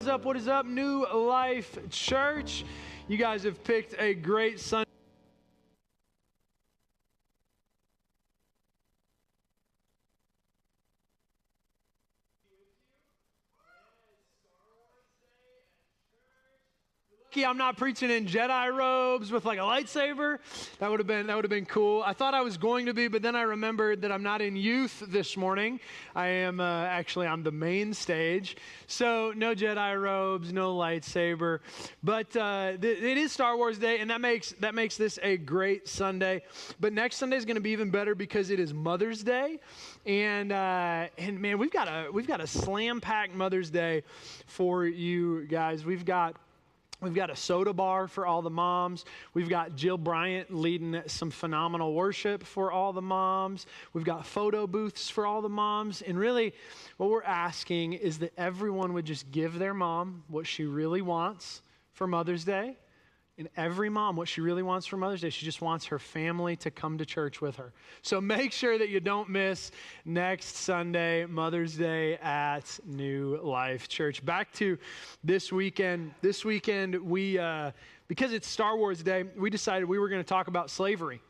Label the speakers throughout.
Speaker 1: What is up, New Life Church? You guys have picked a great Sunday. I'm not preaching in Jedi robes with like a lightsaber. That would have been cool. I thought I was going to be, but then I remembered that I'm not in youth this morning. I am actually on the main stage, so no Jedi robes, no lightsaber. But it is Star Wars Day, and that makes this a great Sunday. But next Sunday is going to be even better because it is Mother's Day, and man, we've got a slam-packed Mother's Day for you guys. We've got a soda bar for all the moms. We've got Jill Bryant leading some phenomenal worship for all the moms. We've got photo booths for all the moms. And really, what we're asking is that everyone would just give their mom what she really wants for Mother's Day. And every mom, what she really wants for Mother's Day, she just wants her family to come to church with her. So make sure that you don't miss next Sunday, Mother's Day at New Life Church. Back to this weekend. This weekend, we, because it's Star Wars Day, we decided we were going to talk about slavery.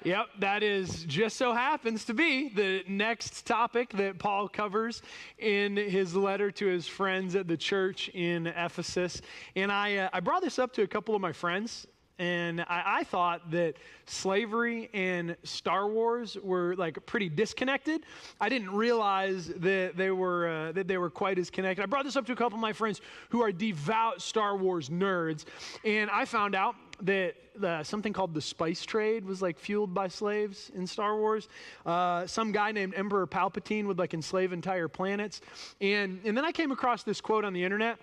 Speaker 1: Yep, that is just so happens to be the next topic that Paul covers in his letter to his friends at the church in Ephesus. And I brought this up to a couple of my friends, and I thought that slavery and Star Wars were like pretty disconnected. I didn't realize that they were quite as connected. I brought this up to a couple of my friends who are devout Star Wars nerds, and I found out that something called the spice trade was like fueled by slaves in Star Wars. Some guy named Emperor Palpatine would like enslave entire planets. And then I came across this quote on the internet.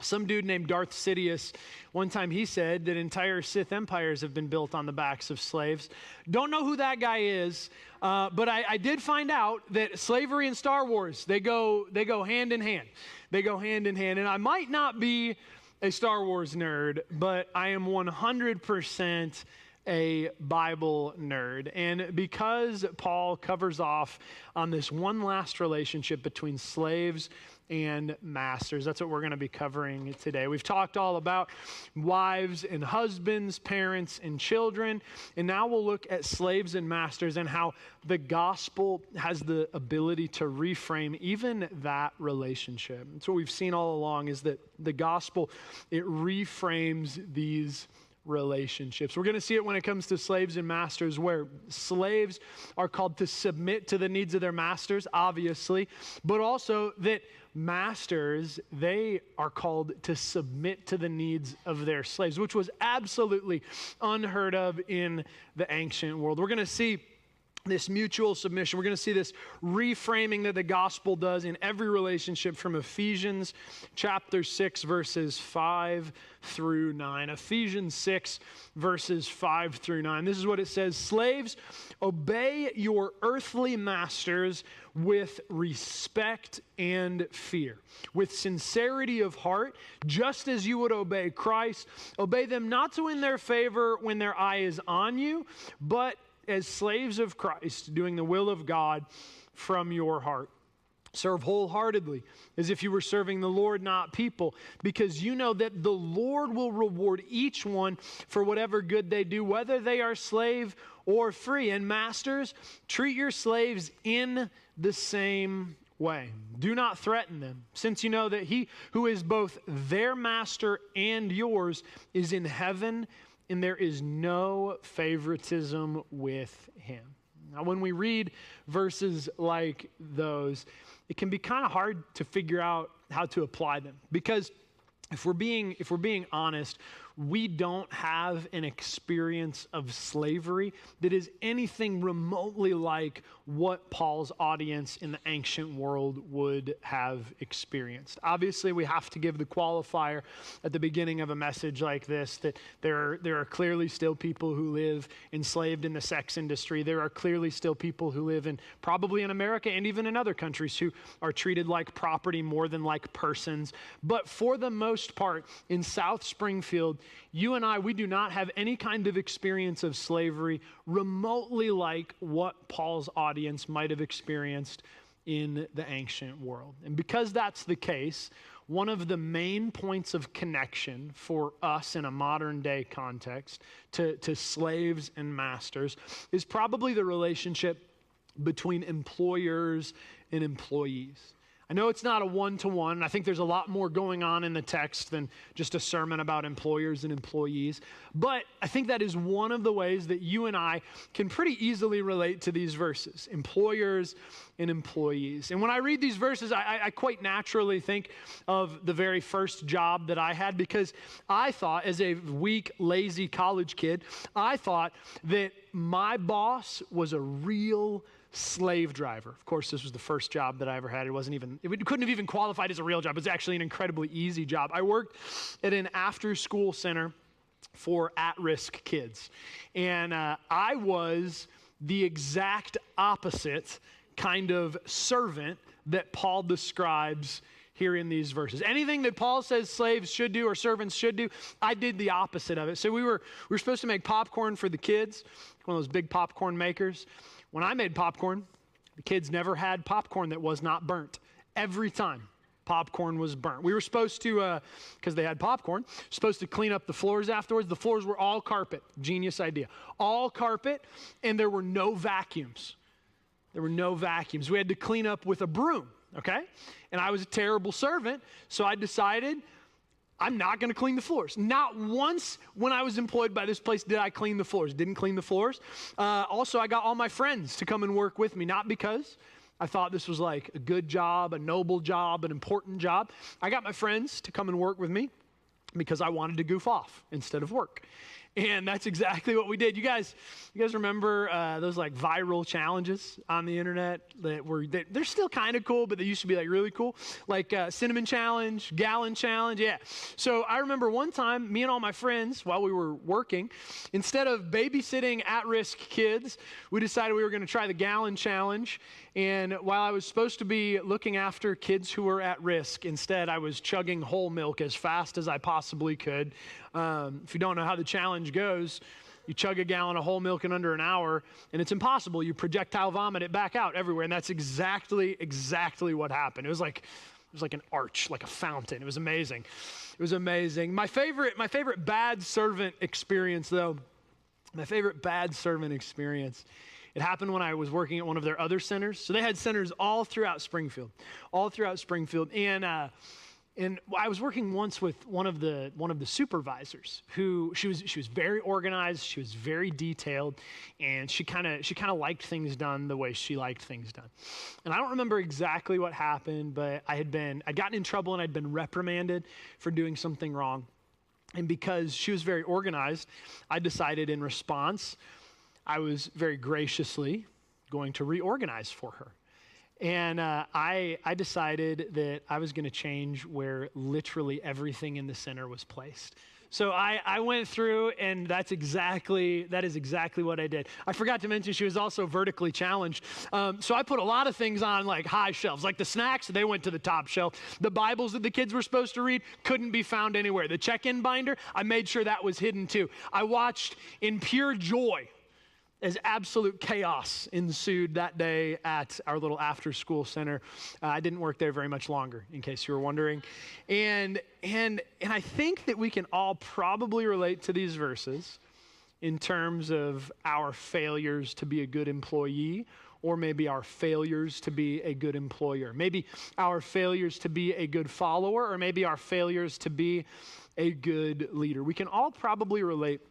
Speaker 1: Some dude named Darth Sidious, one time he said that entire Sith empires have been built on the backs of slaves. Don't know who that guy is, but I did find out that slavery and Star Wars, they go hand in hand. They go hand in hand. And I might not be a Star Wars nerd, but I am 100% a Bible nerd. And because Paul covers off on this one last relationship between slaves and masters, that's what we're going to be covering today. We've talked all about wives and husbands, parents and children, and now we'll look at slaves and masters and how the gospel has the ability to reframe even that relationship. That's what we've seen all along, is that the gospel, it reframes these relationships. We're going to see it when it comes to slaves and masters, where slaves are called to submit to the needs of their masters, obviously, but also that masters, they are called to submit to the needs of their slaves, which was absolutely unheard of in the ancient world. We're going to see this mutual submission. We're going to see this reframing that the gospel does in every relationship from Ephesians chapter 6, verses 5 through 9. Ephesians 6, verses 5 through 9. This is what it says: Slaves, obey your earthly masters with respect and fear, with sincerity of heart, just as you would obey Christ. Obey them not to win their favor when their eye is on you, but as slaves of Christ, doing the will of God from your heart. Serve wholeheartedly, as if you were serving the Lord, not people, because you know that the Lord will reward each one for whatever good they do, whether they are slave or free. And masters, treat your slaves in the same way. Do not threaten them, since you know that he who is both their master and yours is in heaven, and there is no favoritism with him. Now, when we read verses like those, it can be kind of hard to figure out how to apply them, because if we're being honest, we don't have an experience of slavery that is anything remotely like what Paul's audience in the ancient world would have experienced. Obviously, we have to give the qualifier at the beginning of a message like this that there are clearly still people who live enslaved in the sex industry. There are clearly still people who live probably in America and even in other countries, who are treated like property more than like persons. But for the most part, in South Springfield, you and I, we do not have any kind of experience of slavery remotely like what Paul's audience might have experienced in the ancient world. And because that's the case, one of the main points of connection for us in a modern day context to slaves and masters is probably the relationship between employers and employees. I know it's not a one-to-one. I think there's a lot more going on in the text than just a sermon about employers and employees. But I think that is one of the ways that you and I can pretty easily relate to these verses, employers and employees. And when I read these verses, I quite naturally think of the very first job that I had, because I thought, as a weak, lazy college kid, I thought that my boss was a real slave driver. Of course, this was the first job that I ever had. It couldn't have even qualified as a real job. It was actually an incredibly easy job. I worked at an after-school center for at-risk kids. And I was the exact opposite kind of servant that Paul describes here in these verses. Anything that Paul says slaves should do or servants should do, I did the opposite of it. So we were supposed to make popcorn for the kids, one of those big popcorn makers. When I made popcorn, the kids never had popcorn that was not burnt. Every time, popcorn was burnt. We were supposed to, because they had popcorn, supposed to clean up the floors afterwards. The floors were all carpet. Genius idea. All carpet, and there were no vacuums. We had to clean up with a broom, okay? And I was a terrible servant, so I decided I'm not going to clean the floors. Not once when I was employed by this place did I clean the floors. Didn't clean the floors. Also, I got all my friends to come and work with me, not because I thought this was like a good job, a noble job, an important job. I got my friends to come and work with me because I wanted to goof off instead of work. And that's exactly what we did. You guys remember those like viral challenges on the internet they're still kind of cool, but they used to be like really cool, like cinnamon challenge, gallon challenge. Yeah. So I remember one time, me and all my friends, while we were working, instead of babysitting at-risk kids, we decided we were going to try the gallon challenge. And while I was supposed to be looking after kids who were at risk, instead I was chugging whole milk as fast as I possibly could. If you don't know how the challenge goes, you chug a gallon of whole milk in under an hour, and it's impossible. You projectile vomit it back out everywhere, and that's exactly what happened. It was like an arch, like a fountain. It was amazing. My favorite bad servant experience, though, it happened when I was working at one of their other centers. So they had centers all throughout Springfield. And I was working once with one of the supervisors who she was very organized, she was very detailed, and she kind of liked things done the way she liked things done. And I don't remember exactly what happened, but I'd gotten in trouble and I'd been reprimanded for doing something wrong. And because she was very organized, I decided in response, I was very graciously going to reorganize for her. And I decided that I was going to change where literally everything in the center was placed. So I went through, and that is exactly what I did. I forgot to mention she was also vertically challenged. So I put a lot of things on like high shelves, like the snacks, they went to the top shelf. The Bibles that the kids were supposed to read couldn't be found anywhere. The check-in binder, I made sure that was hidden too. I watched in pure joy as absolute chaos ensued that day at our little after-school center. I didn't work there very much longer, in case you were wondering. And I think that we can all probably relate to these verses in terms of our failures to be a good employee, or maybe our failures to be a good employer. Maybe our failures to be a good follower, or maybe our failures to be a good leader. We can all probably relate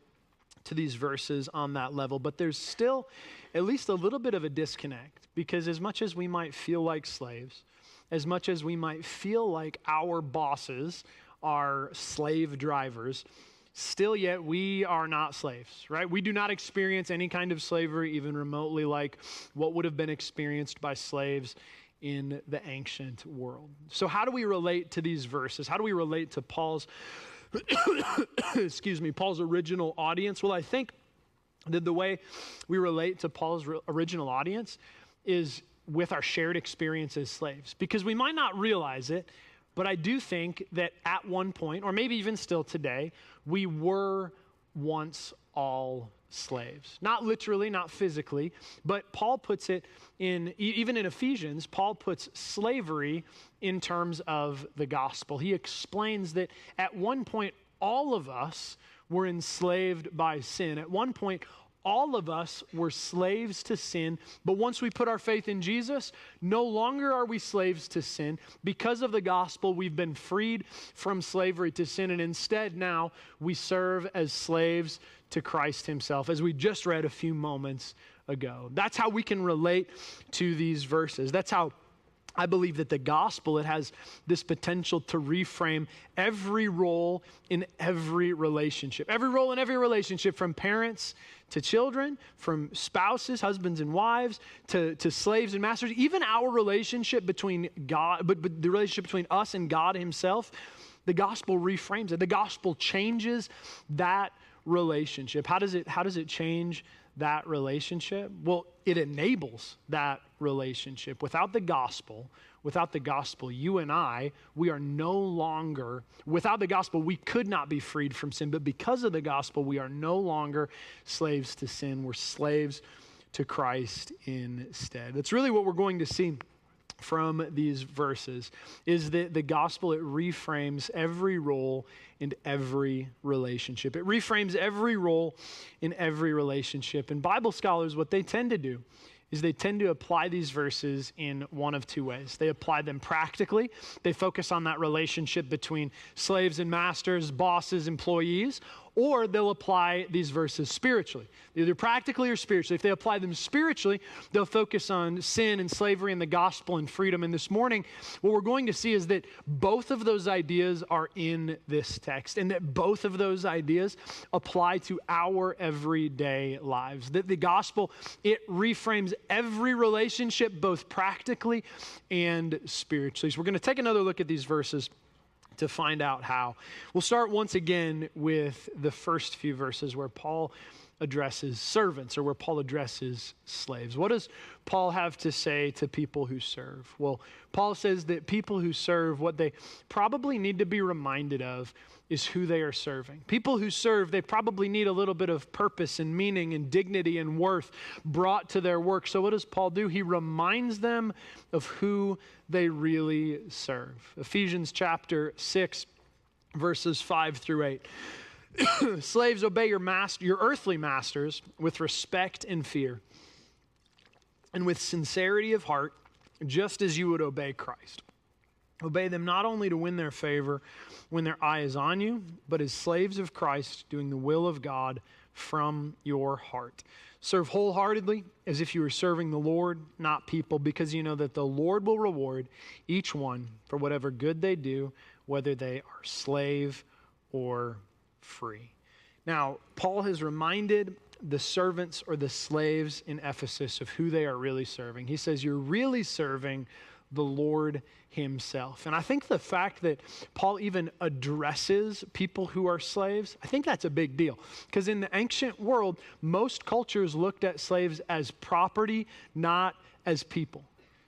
Speaker 1: to these verses on that level, but there's still at least a little bit of a disconnect, because as much as we might feel like slaves, as much as we might feel like our bosses are slave drivers, still yet we are not slaves, right? We do not experience any kind of slavery even remotely like what would have been experienced by slaves in the ancient world. So how do we relate to these verses? How do we relate to Paul's Paul's original audience? Well, I think that the way we relate to Paul's original audience is with our shared experience as slaves, because we might not realize it, but I do think that at one point, or maybe even still today, we were once all slaves. Not literally, not physically, but Paul puts it even in Ephesians, Paul puts slavery in terms of the gospel. He explains that at one point, all of us were enslaved by sin. At one point, all of us were slaves to sin, but once we put our faith in Jesus, no longer are we slaves to sin. Because of the gospel, we've been freed from slavery to sin, and instead now we serve as slaves to Christ himself, as we just read a few moments ago. That's how we can relate to these verses. That's how I believe that the gospel, it has this potential to reframe every role in every relationship. Every role in every relationship, from parents to children, from spouses, husbands and wives, to slaves and masters, even our relationship between God, but the relationship between us and God himself, the gospel reframes it. The gospel changes that relationship. How does it change that relationship? Well, it enables that relationship. Without the gospel, you and I, we are no longer, without the gospel, we could not be freed from sin, but because of the gospel, we are no longer slaves to sin. We're slaves to Christ instead. That's really what we're going to see from these verses, is that the gospel, it reframes every role in every relationship. It reframes every role in every relationship. And Bible scholars, what they tend to do is they tend to apply these verses in one of two ways. They apply them practically. They focus on that relationship between slaves and masters, bosses, employees, or they'll apply these verses spiritually, either practically or spiritually. If they apply them spiritually, they'll focus on sin and slavery and the gospel and freedom. And this morning, what we're going to see is that both of those ideas are in this text, and that both of those ideas apply to our everyday lives. That the gospel, it reframes every relationship, both practically and spiritually. So we're going to take another look at these verses to find out how. We'll start once again with the first few verses where Paul addresses servants, or where Paul addresses slaves. What does Paul have to say to people who serve? Well, Paul says that people who serve, what they probably need to be reminded of is who they are serving. People who serve, they probably need a little bit of purpose and meaning and dignity and worth brought to their work. So what does Paul do? He reminds them of who they really serve. Ephesians chapter 6, verses 5 through 8. Slaves, obey your earthly masters with respect and fear, and with sincerity of heart, just as you would obey Christ. Obey them not only to win their favor when their eye is on you, but as slaves of Christ, doing the will of God from your heart. Serve wholeheartedly as if you were serving the Lord, not people, because you know that the Lord will reward each one for whatever good they do, whether they are slave or free. Now, Paul has reminded the servants or the slaves in Ephesus of who they are really serving. He says, you're really serving the Lord himself. And I think the fact that Paul even addresses people who are slaves, I think that's a big deal. Because in the ancient world, most cultures looked at slaves as property, not as people.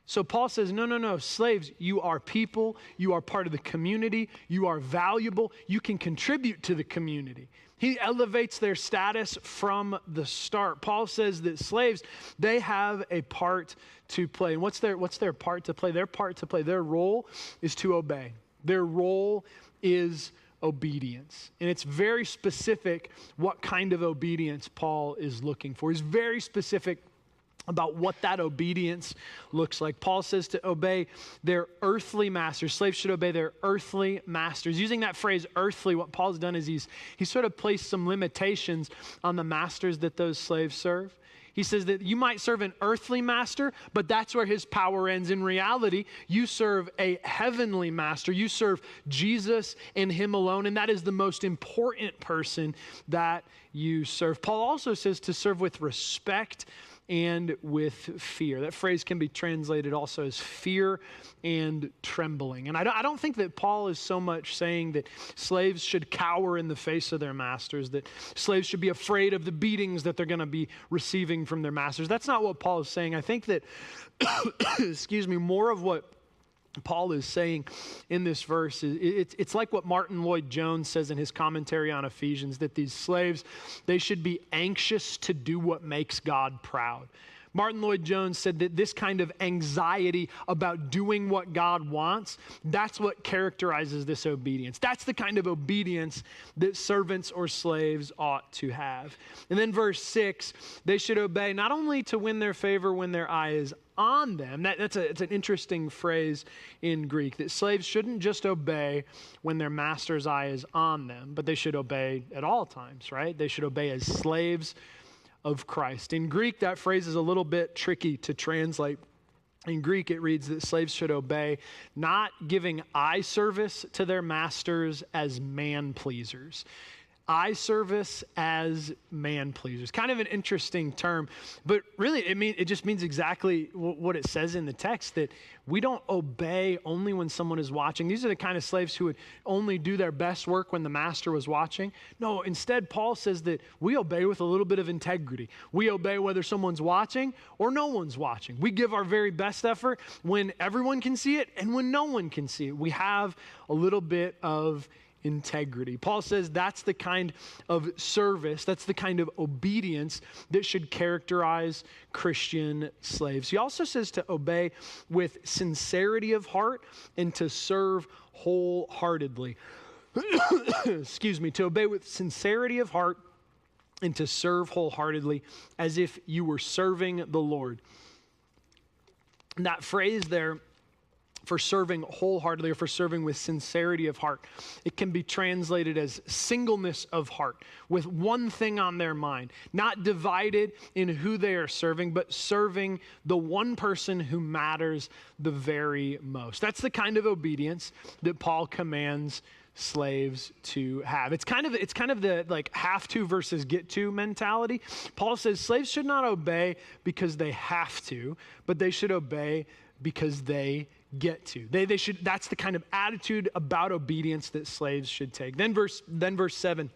Speaker 1: So Paul says, no, slaves, you are people, you are part of the community, you are valuable, you can contribute to the community. He elevates their status from the start. Paul says that slaves, they have a part to play. And what's their part to play? Their part to play, their role is to obey. Their role is obedience. And it's very specific what kind of obedience Paul is looking for. He's very specific about what that obedience looks like. Paul says to obey their earthly masters. Slaves should obey their earthly masters. Using that phrase earthly, what Paul's done is he's sort of placed some limitations on the masters that those slaves serve. He says that you might serve an earthly master, but that's where his power ends. In reality, you serve a heavenly master. You serve Jesus and him alone, and that is the most important person that you serve. Paul also says to serve with respect and with fear. That phrase can be translated also as fear and trembling. And I don't think that Paul is so much saying that slaves should cower in the face of their masters, that slaves should be afraid of the beatings that they're going to be receiving from their masters. That's not what Paul is saying. I think that, more of what Paul is saying in this verse, it's like what Martin Lloyd-Jones says in his commentary on Ephesians, that these slaves, they should be anxious to do what makes God proud. Martin Lloyd-Jones said that this kind of anxiety about doing what God wants, that's what characterizes this obedience. That's the kind of obedience that servants or slaves ought to have. And then verse 6, they should obey not only to win their favor when their eye is on them. It's an interesting phrase in Greek, that slaves shouldn't just obey when their master's eye is on them, but they should obey at all times, right? They should obey as slaves of Christ. In Greek, that phrase is a little bit tricky to translate. In Greek, it reads that slaves should obey, not giving eye service to their masters as man pleasers. Eye service as man pleasers. Kind of an interesting term, but really it just means exactly what it says in the text, that we don't obey only when someone is watching. These are the kind of slaves who would only do their best work when the master was watching. No, instead, Paul says that we obey with a little bit of integrity. We obey whether someone's watching or no one's watching. We give our very best effort when everyone can see it and when no one can see it. We have a little bit of integrity. Paul says that's the kind of service, that's the kind of obedience that should characterize Christian slaves. He also says to obey with sincerity of heart and to serve wholeheartedly. Excuse me, to obey with sincerity of heart and to serve wholeheartedly as if you were serving the Lord. And that phrase there, for serving wholeheartedly or for serving with sincerity of heart, it can be translated as singleness of heart, with one thing on their mind, not divided in who they are serving, but serving the one person who matters the very most. That's the kind of obedience that Paul commands slaves to have. It's kind of the like have to versus get to mentality. Paul says slaves should not obey because they have to, but they should obey because they get to. They should. That's the kind of attitude about obedience that slaves should take. Then verse 7.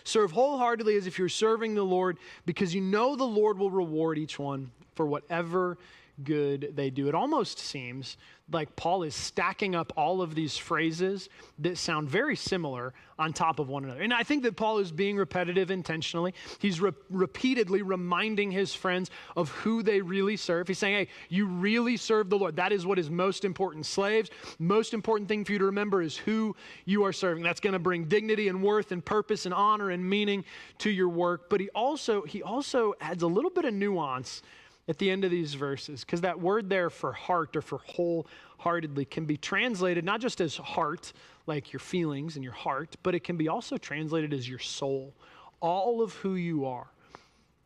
Speaker 1: Serve wholeheartedly as if you're serving the Lord, because you know the Lord will reward each one for whatever good they do. It almost seems like Paul is stacking up all of these phrases that sound very similar on top of one another. And I think that Paul is being repetitive intentionally. He's repeatedly reminding his friends of who they really serve. He's saying, hey, you really serve the Lord. That is what is most important. Slaves, most important thing for you to remember is who you are serving. That's going to bring dignity and worth and purpose and honor and meaning to your work. But he also adds a little bit of nuance at the end of these verses, because that word there for heart or for wholeheartedly can be translated not just as heart, like your feelings and your heart, but it can be also translated as your soul, all of who you are.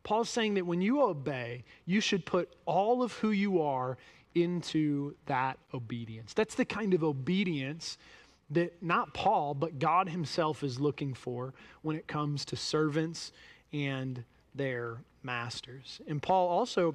Speaker 1: Paul's saying that when you obey, you should put all of who you are into that obedience. That's the kind of obedience that not Paul, but God himself is looking for when it comes to servants and their masters. And Paul also,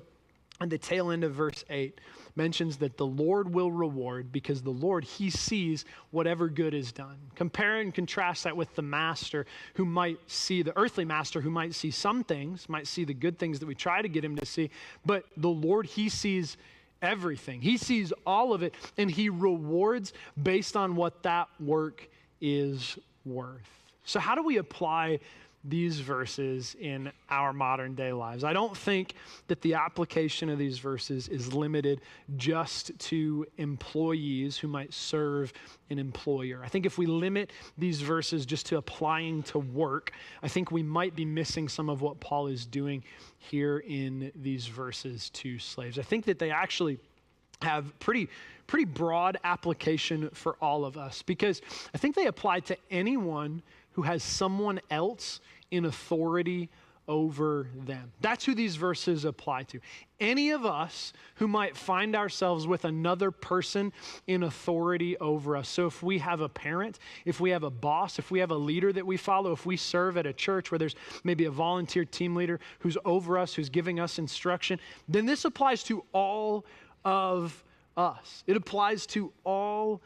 Speaker 1: at the tail end of verse 8, mentions that the Lord will reward, because the Lord, he sees whatever good is done. Compare and contrast that with the master who might see, the earthly master who might see some things, might see the good things that we try to get him to see, but the Lord, he sees everything. He sees all of it, and he rewards based on what that work is worth. So how do we apply these verses in our modern day lives? I don't think that the application of these verses is limited just to employees who might serve an employer. I think if we limit these verses just to applying to work, I think we might be missing some of what Paul is doing here in these verses to slaves. I think that they actually have pretty broad application for all of us, because I think they apply to anyone who has someone else in authority over them. That's who these verses apply to. Any of us who might find ourselves with another person in authority over us. So if we have a parent, if we have a boss, if we have a leader that we follow, if we serve at a church where there's maybe a volunteer team leader who's over us, who's giving us instruction, then this applies to all of us. It applies to all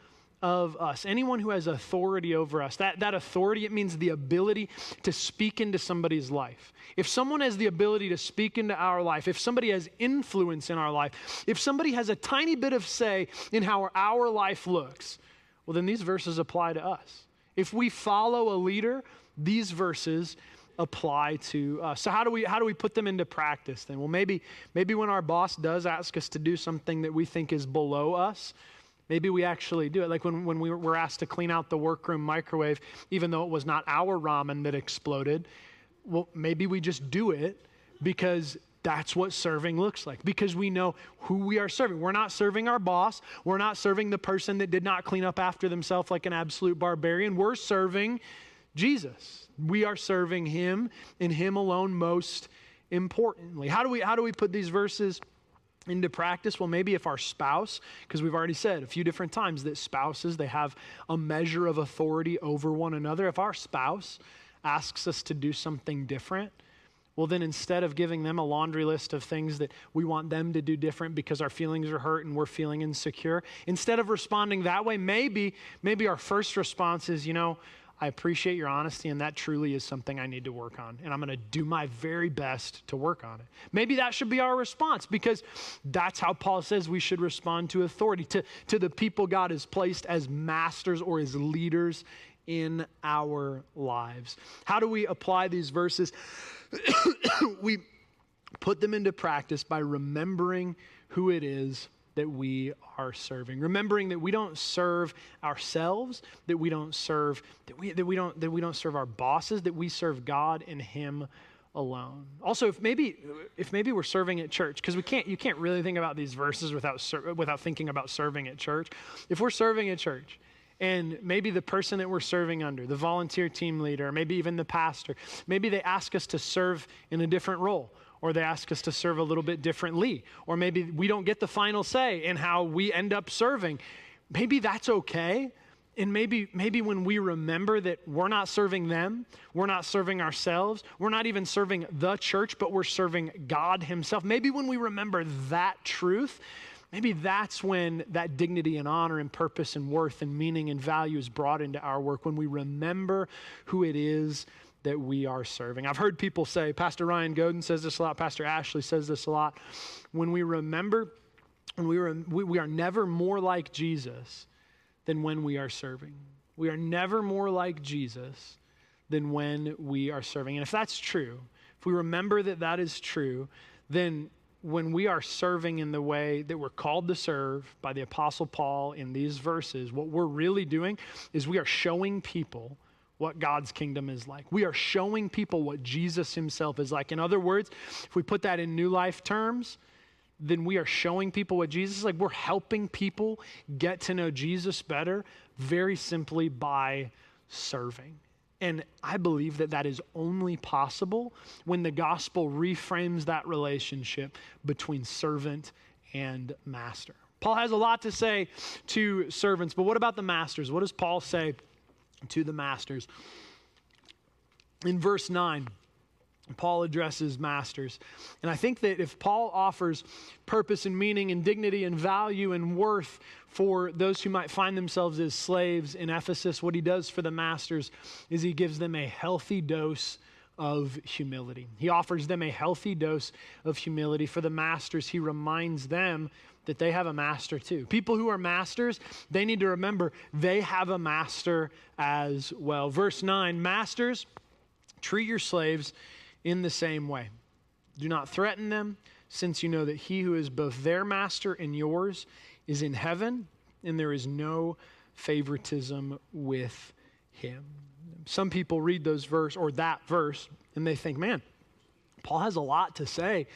Speaker 1: of us, anyone who has authority over us, that authority, it means the ability to speak into somebody's life. If someone has the ability to speak into our life, if somebody has influence in our life, if somebody has a tiny bit of say in how our life looks, well, then these verses apply to us. If we follow a leader, these verses apply to us. So how do we put them into practice then? Well, maybe when our boss does ask us to do something that we think is below us, maybe we actually do it. Like when we were asked to clean out the workroom microwave, even though it was not our ramen that exploded, well, maybe we just do it because that's what serving looks like, because we know who we are serving. We're not serving our boss. We're not serving the person that did not clean up after themselves like an absolute barbarian. We're serving Jesus. We are serving him and him alone most importantly. How do we put these verses into practice? Well, maybe if our spouse, because we've already said a few different times that spouses, they have a measure of authority over one another. If our spouse asks us to do something different, well, then instead of giving them a laundry list of things that we want them to do different because our feelings are hurt and we're feeling insecure, instead of responding that way, maybe our first response is, I appreciate your honesty, and that truly is something I need to work on, and I'm going to do my very best to work on it. Maybe that should be our response, because that's how Paul says we should respond to authority, to the people God has placed as masters or as leaders in our lives. How do we apply these verses? We put them into practice by remembering who it is that we are serving. Remembering that we don't serve ourselves, that we don't serve our bosses, that we serve God and him alone. Also, if maybe we're serving at church, because you can't really think about these verses without thinking about serving at church. If we're serving at church, and maybe the person that we're serving under, the volunteer team leader, or maybe even the pastor, maybe they ask us to serve in a different role, or they ask us to serve a little bit differently, or maybe we don't get the final say in how we end up serving. Maybe that's okay. And maybe when we remember that we're not serving them, we're not serving ourselves, we're not even serving the church, but we're serving God himself. Maybe when we remember that truth, maybe that's when that dignity and honor and purpose and worth and meaning and value is brought into our work, when we remember who it is that we are serving. I've heard people say, Pastor Ryan Goeden says this a lot, Pastor Ashley says this a lot, when we remember, we are never more like Jesus than when we are serving. We are never more like Jesus than when we are serving. And if that's true, if we remember that is true, then when we are serving in the way that we're called to serve by the Apostle Paul in these verses, what we're really doing is we are showing people what God's kingdom is like. We are showing people what Jesus himself is like. In other words, if we put that in New Life terms, then we are showing people what Jesus is like. We're helping people get to know Jesus better very simply by serving. And I believe that is only possible when the gospel reframes that relationship between servant and master. Paul has a lot to say to servants, but what about the masters? What does Paul say to the masters? In verse 9, Paul addresses masters. And I think that if Paul offers purpose and meaning and dignity and value and worth for those who might find themselves as slaves in Ephesus, what he does for the masters is he gives them a healthy dose of humility. He offers them a healthy dose of humility. For the masters, he reminds them that they have a master too. People who are masters, they need to remember they have a master as well. Verse 9, masters, treat your slaves in the same way. Do not threaten them, since you know that he who is both their master and yours is in heaven, and there is no favoritism with him. Some people read that verse, and they think, man, Paul has a lot to say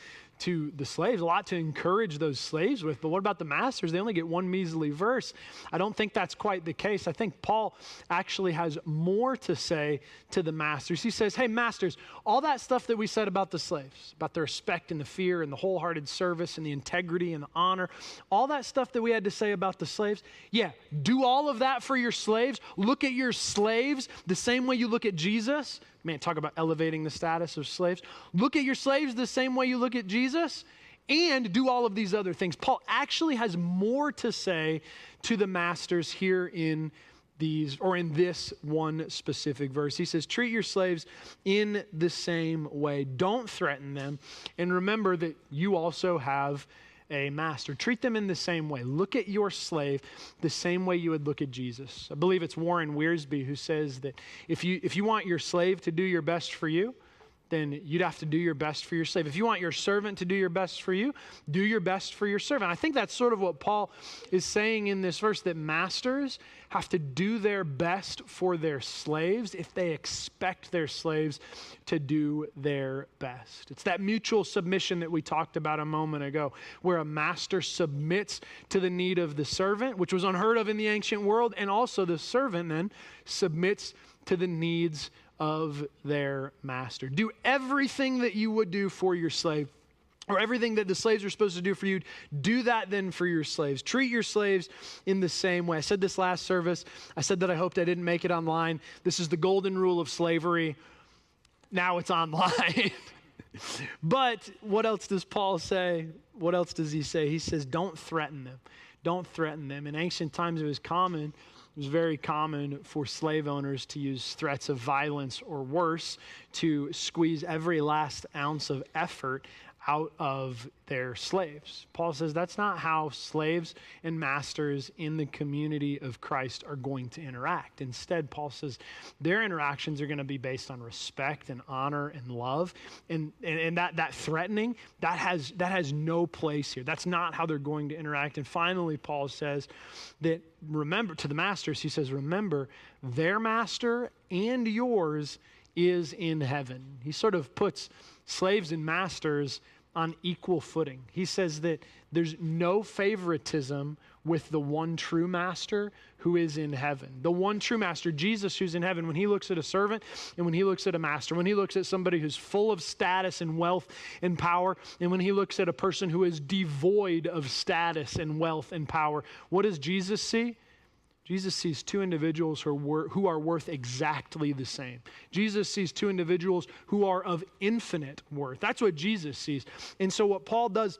Speaker 1: to the slaves, a lot to encourage those slaves with, but what about the masters? They only get one measly verse. I don't think that's quite the case. I think Paul actually has more to say to the masters. He says, hey, masters, all that stuff that we said about the slaves, about the respect and the fear and the wholehearted service and the integrity and the honor, all that stuff that we had to say about the slaves, yeah, do all of that for your slaves. Look at your slaves the same way you look at Jesus. Man, talk about elevating the status of slaves. Look at your slaves the same way you look at Jesus, and do all of these other things. Paul actually has more to say to the masters here in this one specific verse. He says, treat your slaves in the same way. Don't threaten them. And remember that you also have a master. Treat them in the same way. Look at your slave the same way you would look at Jesus. I believe it's Warren Wiersbe who says that if you want your slave to do your best for you, then you'd have to do your best for your slave. If you want your servant to do your best for you, do your best for your servant. I think that's sort of what Paul is saying in this verse, that masters have to do their best for their slaves if they expect their slaves to do their best. It's that mutual submission that we talked about a moment ago, where a master submits to the need of the servant, which was unheard of in the ancient world, and also the servant then submits to the needs of their master. Do everything that you would do for your slave, or everything that the slaves are supposed to do for you, do that then for your slaves. Treat your slaves in the same way. I said this last service. I said that I hoped I didn't make it online. This is the golden rule of slavery. Now it's online. But what else does Paul say? What else does he say? He says, don't threaten them. Don't threaten them. In ancient times, it was very common for slave owners to use threats of violence or worse to squeeze every last ounce of effort out of their slaves. Paul says that's not how slaves and masters in the community of Christ are going to interact. Instead, Paul says their interactions are going to be based on respect and honor and love. And that threatening, that has no place here. That's not how they're going to interact. And finally, Paul says that remember, to the masters, he says, remember, their master and yours is in heaven. He sort of puts slaves and masters on equal footing. He says that there's no favoritism with the one true master who is in heaven. The one true master, Jesus, who's in heaven, when he looks at a servant and when he looks at a master, when he looks at somebody who's full of status and wealth and power, and when he looks at a person who is devoid of status and wealth and power, what does Jesus see? Jesus sees two individuals who are worth exactly the same. Jesus sees two individuals who are of infinite worth. That's what Jesus sees. And so what Paul does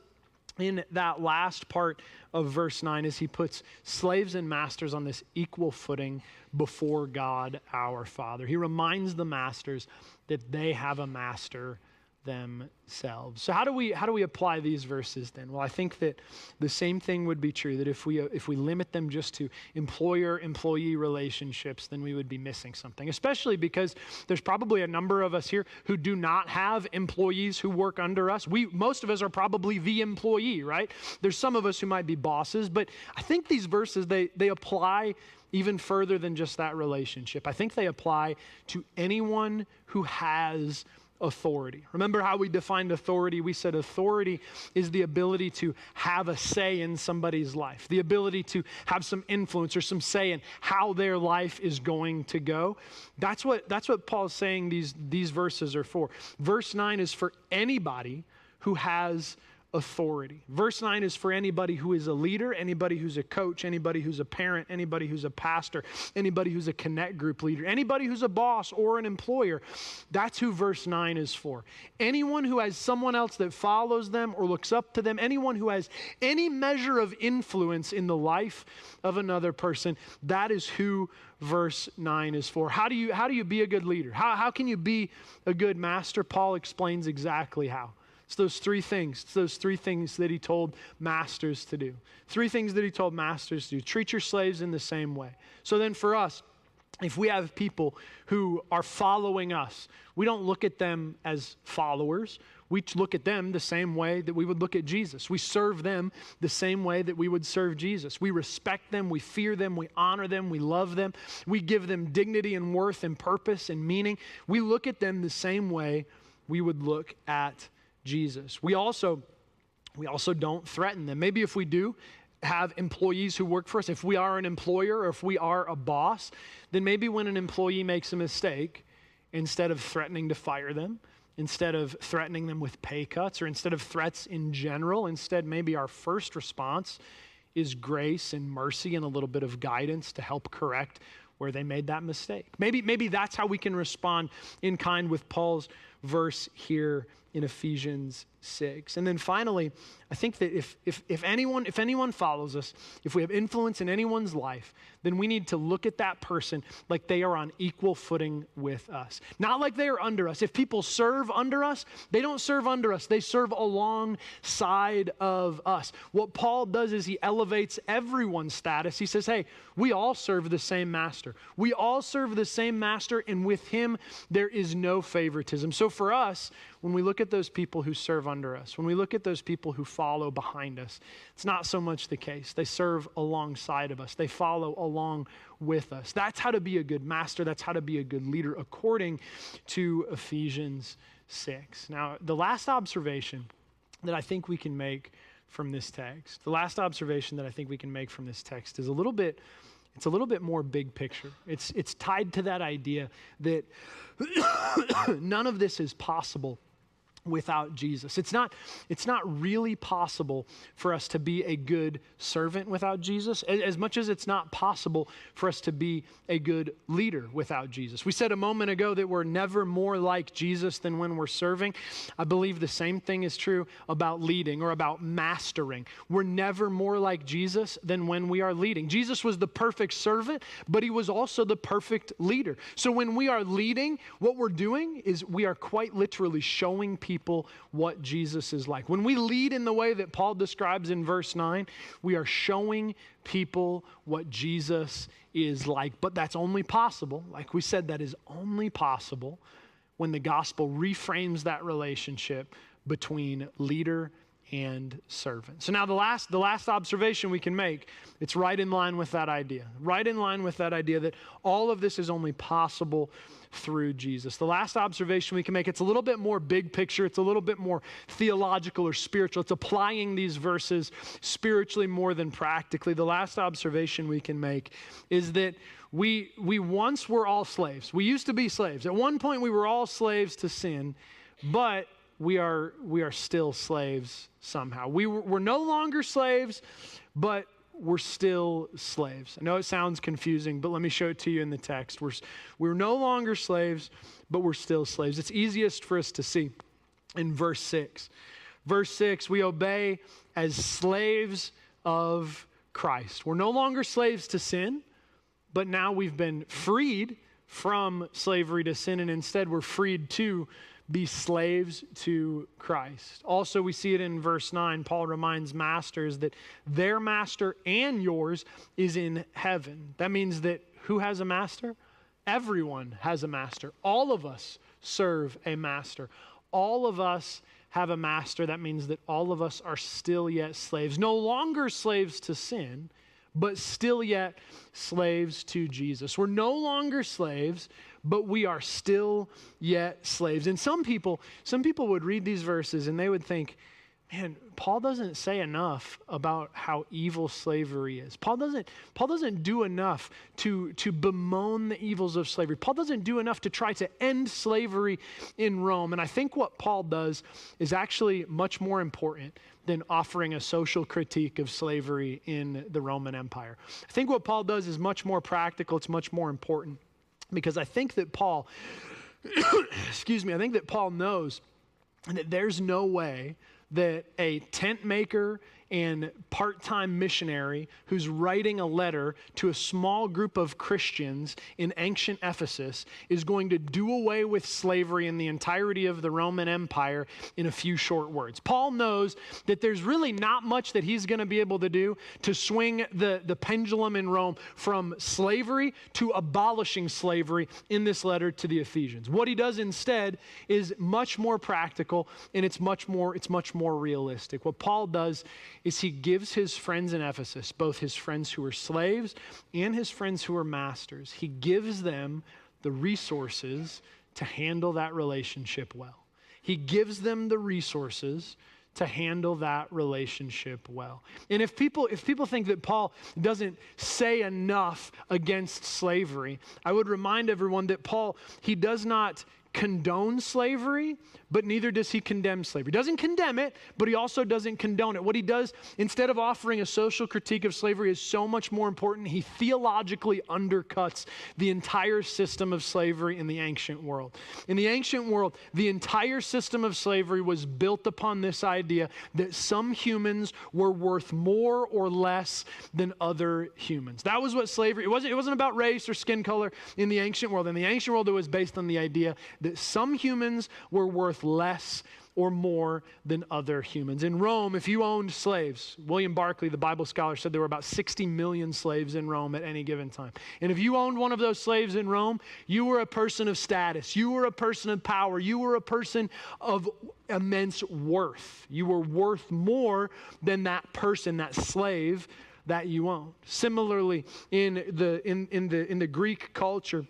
Speaker 1: in that last part of verse 9 is he puts slaves and masters on this equal footing before God our Father. He reminds the masters that they have a master themselves. So how do we apply these verses then? Well, I think that the same thing would be true, that if we limit them just to employer-employee relationships, then we would be missing something, especially because there's probably a number of us here who do not have employees who work under us. Most of us are probably the employee, right? There's some of us who might be bosses, but I think these verses, they apply even further than just that relationship. I think they apply to anyone who has authority. Remember how we defined authority? We said authority is the ability to have a say in somebody's life, the ability to have some influence or some say in how their life is going to go. That's what Paul's saying these verses are for. Verse 9 is for anybody who has authority. Verse 9 is for anybody who is a leader, anybody who's a coach, anybody who's a parent, anybody who's a pastor, anybody who's a connect group leader, anybody who's a boss or an employer. That's who verse 9 is for. Anyone who has someone else that follows them or looks up to them, anyone who has any measure of influence in the life of another person, that is who verse 9 is for. How do you be a good leader? How can you be a good master? Paul explains exactly how. It's those three things. It's those three things that he told masters to do. Three things that he told masters to do. Treat your slaves in the same way. So then for us, if we have people who are following us, we don't look at them as followers. We look at them the same way that we would look at Jesus. We serve them the same way that we would serve Jesus. We respect them, we fear them, we honor them, we love them. We give them dignity and worth and purpose and meaning. We look at them the same way we would look at Jesus. We also don't threaten them. Maybe if we do have employees who work for us, if we are an employer or if we are a boss, then maybe when an employee makes a mistake, instead of threatening to fire them, instead of threatening them with pay cuts, or instead of threats in general, instead maybe our first response is grace and mercy and a little bit of guidance to help correct where they made that mistake. Maybe that's how we can respond in kind with Paul's verse here in Ephesians 6. And then finally, I think that if anyone follows us, if we have influence in anyone's life, then we need to look at that person like they are on equal footing with us. Not like they are under us. If people serve under us, they don't serve under us. They serve alongside of us. What Paul does is he elevates everyone's status. He says, hey, we all serve the same master. We all serve the same master, and with him, there is no favoritism. So for us, when we look at those people who serve under us, when we look at those people who follow behind us, it's not so much the case. They serve alongside of us. They follow along with us. That's how to be a good master. That's how to be a good leader according to Ephesians 6. Now, the last observation that I think we can make from this text, is a little bit more big picture. It's tied to that idea that none of this is possible without Jesus. It's not really possible for us to be a good servant without Jesus, as much as it's not possible for us to be a good leader without Jesus. We said a moment ago that we're never more like Jesus than when we're serving. I believe the same thing is true about leading or about mastering. We're never more like Jesus than when we are leading. Jesus was the perfect servant, but he was also the perfect leader. So when we are leading, what we're doing is we are quite literally showing people what Jesus is like. When we lead in the way that Paul describes in verse 9, we are showing people what Jesus is like. But that's only possible, like we said, that is only possible when the gospel reframes that relationship between leader and servant. So now the last observation we can make, it's right in line with that idea. Right in line with that idea that all of this is only possible through Jesus. The last observation we can make, it's a little bit more big picture. It's a little bit more theological or spiritual. It's applying these verses spiritually more than practically. The last observation we can make is that we once were all slaves. We used to be slaves. At one point we were all slaves to sin, but we are still slaves somehow. We're no longer slaves, but we're still slaves. I know it sounds confusing, but let me show it to you in the text. We're no longer slaves, but we're still slaves. It's easiest for us to see in verse 6. Verse 6, we obey as slaves of Christ. We're no longer slaves to sin, but now we've been freed from slavery to sin, and instead we're freed to be slaves to Christ. Also, we see it in verse 9. Paul reminds masters that their master and yours is in heaven. That means that who has a master? Everyone has a master. All of us serve a master. All of us have a master. That means that all of us are still yet slaves. No longer slaves to sin, but still yet slaves to Jesus. We're no longer slaves, but we are still yet slaves. And some people would read these verses and they would think, man, Paul doesn't say enough about how evil slavery is. Paul doesn't do enough to bemoan the evils of slavery. Paul doesn't do enough to try to end slavery in Rome. And I think what Paul does is actually much more important than offering a social critique of slavery in the Roman Empire. I think what Paul does is much more practical. It's much more important because I think that Paul, I think that Paul knows that there's no way that a tent maker and part-time missionary who's writing a letter to a small group of Christians in ancient Ephesus is going to do away with slavery in the entirety of the Roman Empire in a few short words. Paul knows that there's really not much that he's going to be able to do to swing the pendulum in Rome from slavery to abolishing slavery in this letter to the Ephesians. What he does instead is much more practical, and it's much more realistic. What Paul does is he gives his friends in Ephesus, both his friends who are slaves and his friends who are masters, he gives them the resources to handle that relationship well. He gives them the resources to handle that relationship well. And if people think that Paul doesn't say enough against slavery, I would remind everyone that Paul, he does not condone slavery, but neither does he condemn slavery. He doesn't condemn it, but he also doesn't condone it. What he does, instead of offering a social critique of slavery, is so much more important. He theologically undercuts the entire system of slavery in the ancient world. In the ancient world, the entire system of slavery was built upon this idea that some humans were worth more or less than other humans. That was what slavery, it wasn't about race or skin color in the ancient world. In the ancient world, it was based on the idea that some humans were worth less or more than other humans. In Rome, if you owned slaves, William Barclay, the Bible scholar, said there were about 60 million slaves in Rome at any given time. And if you owned one of those slaves in Rome, you were a person of status. You were a person of power. You were a person of immense worth. You were worth more than that person, that slave that you owned. Similarly, in the Greek culture,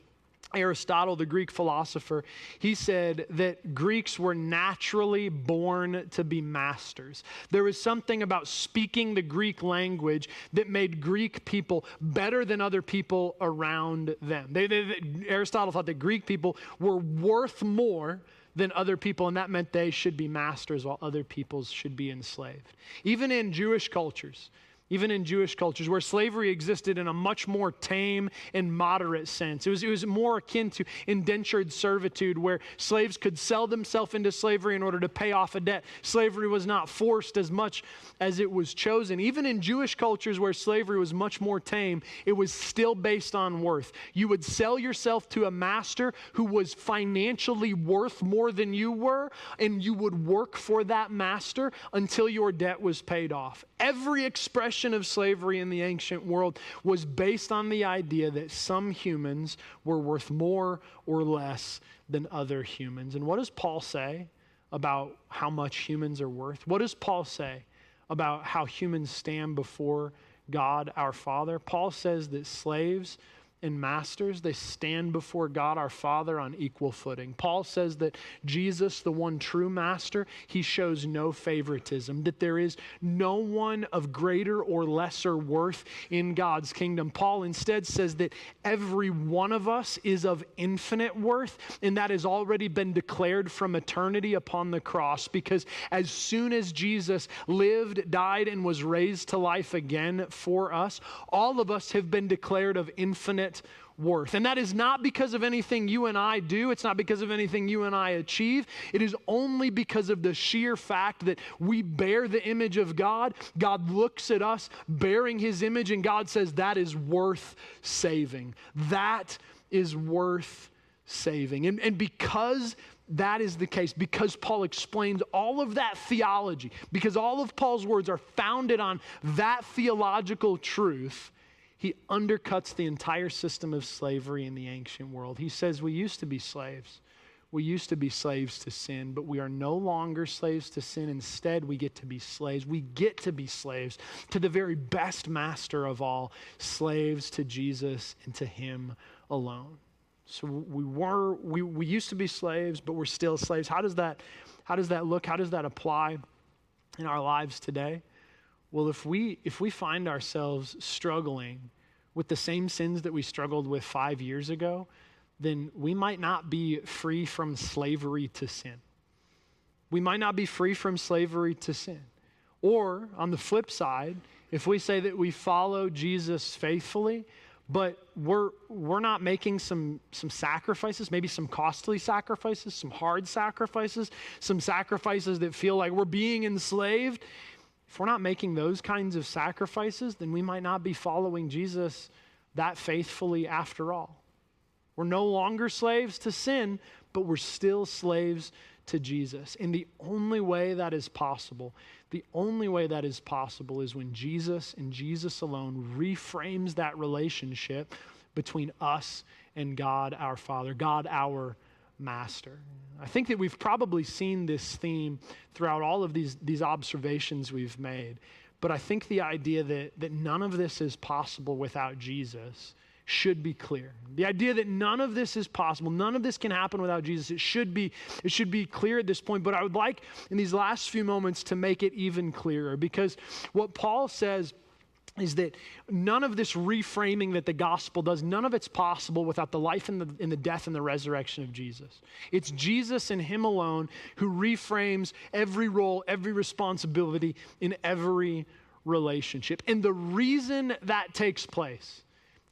Speaker 1: Aristotle, the Greek philosopher, he said that Greeks were naturally born to be masters. There was something about speaking the Greek language that made Greek people better than other people around them. Aristotle thought that Greek people were worth more than other people, and that meant they should be masters while other peoples should be enslaved. Even in Jewish cultures where slavery existed in a much more tame and moderate sense. It was more akin to indentured servitude, where slaves could sell themselves into slavery in order to pay off a debt. Slavery was not forced as much as it was chosen. Even in Jewish cultures where slavery was much more tame, it was still based on worth. You would sell yourself to a master who was financially worth more than you were, and you would work for that master until your debt was paid off. Every expression of slavery in the ancient world was based on the idea that some humans were worth more or less than other humans. And what does Paul say about how much humans are worth? What does Paul say about how humans stand before God our Father? Paul says that slaves and masters, they stand before God our Father on equal footing. Paul says that Jesus, the one true master, he shows no favoritism, that there is no one of greater or lesser worth in God's kingdom. Paul instead says that every one of us is of infinite worth, and that has already been declared from eternity upon the cross, because as soon as Jesus lived, died, and was raised to life again for us, all of us have been declared of infinite worth. And that is not because of anything you and I do. It's not because of anything you and I achieve. It is only because of the sheer fact that we bear the image of God. God looks at us bearing his image, and God says that is worth saving. That is worth saving. And because that is the case, because Paul explains all of that theology, because all of Paul's words are founded on that theological truth, he undercuts the entire system of slavery in the ancient world. He says we used to be slaves. We used to be slaves to sin, but we are no longer slaves to sin. Instead, we get to be slaves. We get to be slaves to the very best master of all, slaves to Jesus and to him alone. So we used to be slaves, but we're still slaves. How does that look? How does that apply in our lives today? Well, if we find ourselves struggling with the same sins that we struggled with 5 years ago, then we might not be free from slavery to sin. We might not be free from slavery to sin. Or on the flip side, if we say that we follow Jesus faithfully, but we're not making some sacrifices, maybe some costly sacrifices, some hard sacrifices, some sacrifices that feel like we're being enslaved, if we're not making those kinds of sacrifices, then we might not be following Jesus that faithfully after all. We're no longer slaves to sin, but we're still slaves to Jesus. And the only way that is possible is when Jesus and Jesus alone reframes that relationship between us and God our Father, God our Master. I think that we've probably seen this theme throughout all of these observations we've made, but I think the idea that none of this is possible without Jesus should be clear. The idea that none of this is possible, none of this can happen without Jesus, it should be clear at this point, but I would like in these last few moments to make it even clearer, because what Paul says is that none of this reframing that the gospel does, none of it's possible without the life and the death and the resurrection of Jesus. It's Jesus and him alone who reframes every role, every responsibility in every relationship. And the reason that takes place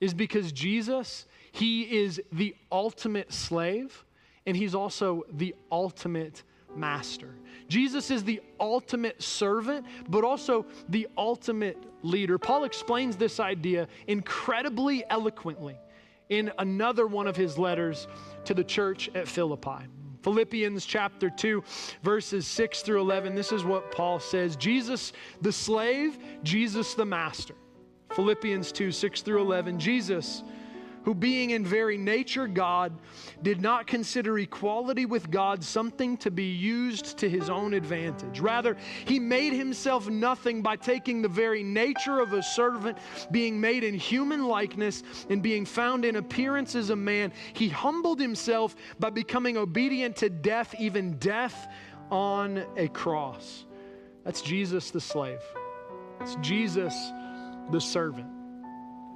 Speaker 1: is because Jesus, he is the ultimate slave, and he's also the ultimate master. Jesus is the ultimate servant, but also the ultimate leader. Paul explains this idea incredibly eloquently in another one of his letters to the church at Philippi. Philippians chapter 2, verses 6 through 11, this is what Paul says: Jesus the slave, Jesus the master. Philippians 2, 6 through 11, Jesus, who being in very nature God, did not consider equality with God something to be used to his own advantage. Rather, he made himself nothing by taking the very nature of a servant, being made in human likeness, and being found in appearance as a man. He humbled himself by becoming obedient to death, even death on a cross. That's Jesus the slave. It's Jesus the servant.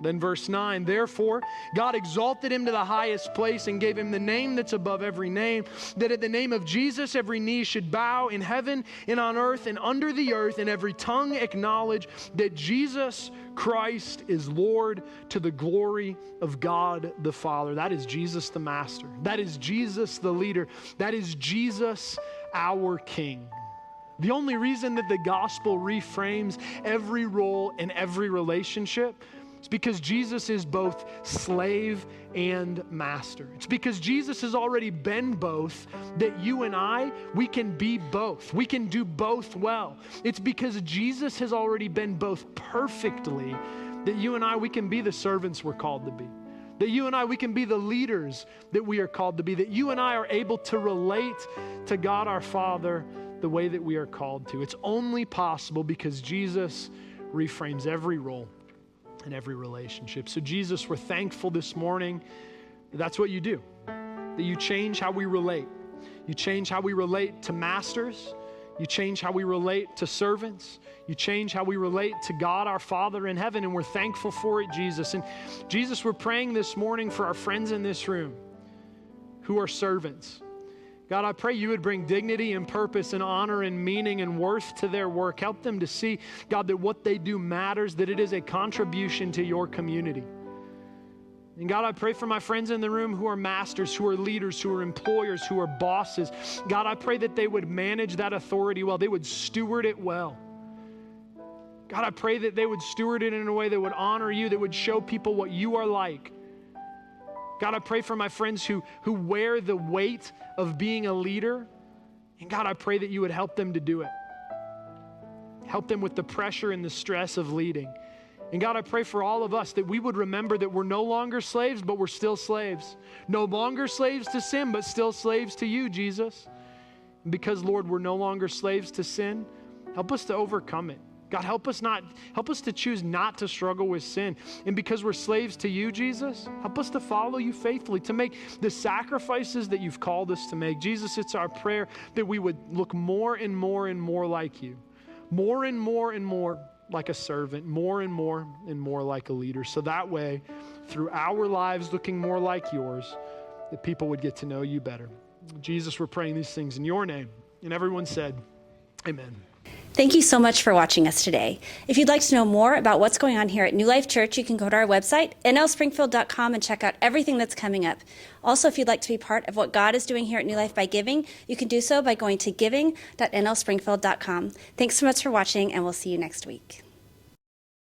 Speaker 1: Then verse 9, therefore, God exalted him to the highest place and gave him the name that's above every name, that at the name of Jesus every knee should bow in heaven and on earth and under the earth, and every tongue acknowledge that Jesus Christ is Lord, to the glory of God the Father. That is Jesus the Master. That is Jesus the leader. That is Jesus our King. The only reason that the gospel reframes every role and every relationship is because Jesus is both slave and master. It's because Jesus has already been both that you and I, we can be both. We can do both well. It's because Jesus has already been both perfectly that you and I, we can be the servants we're called to be. That you and I, we can be the leaders that we are called to be. That you and I are able to relate to God our Father the way that we are called to. It's only possible because Jesus reframes every role in every relationship. So Jesus, we're thankful this morning that that's what you do, that you change how we relate. You change how we relate to masters. You change how we relate to servants. You change how we relate to God, our Father in heaven, and we're thankful for it, Jesus. And Jesus, we're praying this morning for our friends in this room who are servants. God, I pray you would bring dignity and purpose and honor and meaning and worth to their work. Help them to see, God, that what they do matters, that it is a contribution to your community. And God, I pray for my friends in the room who are masters, who are leaders, who are employers, who are bosses. God, I pray that they would manage that authority well. They would steward it well. God, I pray that they would steward it in a way that would honor you, that would show people what you are like. God, I pray for my friends who wear the weight of being a leader. And God, I pray that you would help them to do it. Help them with the pressure and the stress of leading. And God, I pray for all of us that we would remember that we're no longer slaves, but we're still slaves. No longer slaves to sin, but still slaves to you, Jesus. And because, Lord, we're no longer slaves to sin, help us to overcome it. God, help us to choose not to struggle with sin. And because we're slaves to you, Jesus, help us to follow you faithfully, to make the sacrifices that you've called us to make. Jesus, it's our prayer that we would look more and more and more like you, more and more and more like a servant, more and more and more like a leader. So that way, through our lives looking more like yours, that people would get to know you better. Jesus, we're praying these things in your name. And everyone said, amen.
Speaker 2: Thank you so much for watching us today. If you'd like to know more about what's going on here at New Life Church, you can go to our website, nlspringfield.com, and check out everything that's coming up. Also, if you'd like to be part of what God is doing here at New Life by giving, you can do so by going to giving.nlspringfield.com. Thanks so much for watching, and we'll see you next week.